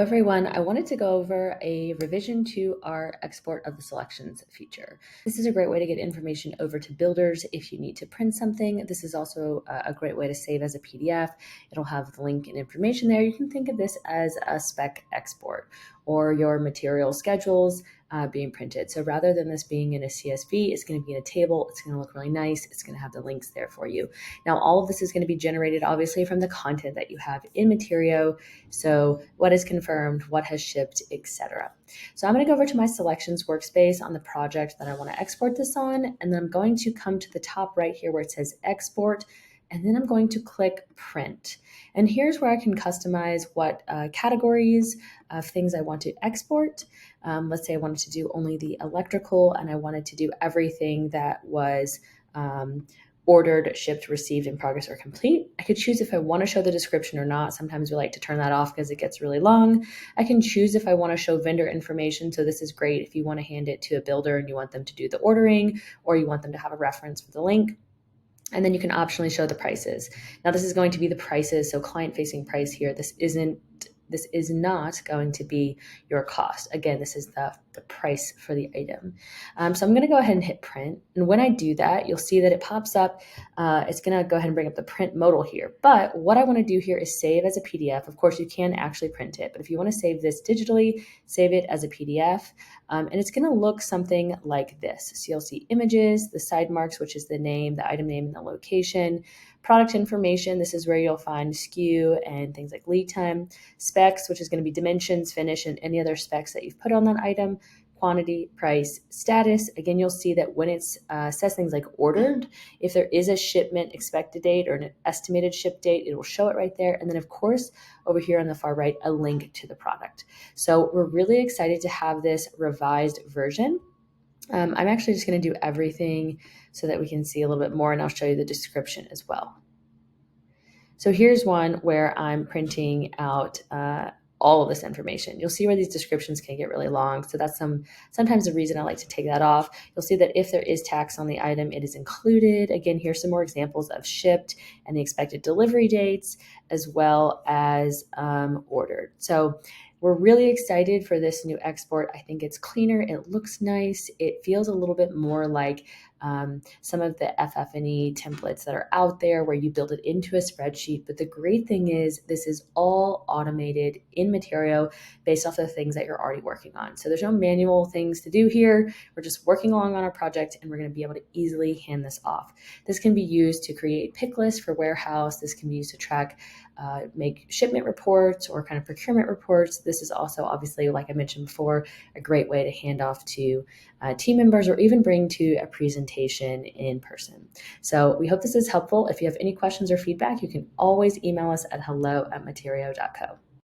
Everyone, I wanted to go over a revision to our export of the selections feature. This is a great way to get information over to builders if you need to print something. This is also a great way to save as a PDF. It'll have the link and information there. You can think of this as a spec export or your material schedules being printed. So rather than this being in a CSV, it's going to be in a table. It's going to look really nice. It's going to have the links there for you. Now, all of this is going to be generated obviously from the content that you have in Materio. So what is confirmed, what has shipped, etc. So I'm going to go over to my selections workspace on the project that I want to export this on. And then I'm going to come to the top right here where it says export. And then I'm going to click print. And here's where I can customize what categories of things I want to export. Let's say I wanted to do only the electrical and I wanted to do everything that was ordered, shipped, received, in progress, or complete. I could choose if I want to show the description or not. Sometimes we like to turn that off because it gets really long. I can choose if I want to show vendor information. So this is great if you want to hand it to a builder and you want them to do the ordering or you want them to have a reference for the link. And then you can optionally show the prices. Now this is going to be the prices, so client-facing price here. This is not going to be your cost. Again, this is the price for the item. So I'm going to go ahead and hit print. And when I do that, you'll see that it pops up. It's going to go ahead and bring up the print modal here. But what I want to do here is save as a PDF. Of course, you can actually print it. But if you want to save this digitally, save it as a PDF. And it's going to look something like this. So you'll see images, the side marks, which is the name, the item name, and the location. Product information, this is where you'll find SKU and things like lead time. Specs, which is going to be dimensions, finish, and any other specs that you've put on that item. Quantity, price, status. Again, you'll see that when it says things like ordered, if there is a shipment expected date or an estimated ship date, it will show it right there. And then, of course, over here on the far right, a link to the product. So we're really excited to have this revised version. I'm actually just going to do everything so that we can see a little bit more, and I'll show you the description as well. So here's one where I'm printing out all of this information. You'll see where these descriptions can get really long. So that's sometimes the reason I like to take that off. You'll see that if there is tax on the item, it is included. Again, here's some more examples of shipped and the expected delivery dates, as well as ordered. So we're really excited for this new export. I think it's cleaner. It looks nice. It feels a little bit more like some of the FF&E templates that are out there where you build it into a spreadsheet. But the great thing is this is all automated in Materio based off the things that you're already working on. So there's no manual things to do here. We're just working along on our project and we're going to be able to easily hand this off. This can be used to create pick lists for warehouse. This can be used to track, make shipment reports or kind of procurement reports. This is also obviously, like I mentioned before, a great way to hand off to team members or even bring to a presentation in person. So we hope this is helpful. If you have any questions or feedback, you can always email us at hello@materio.co.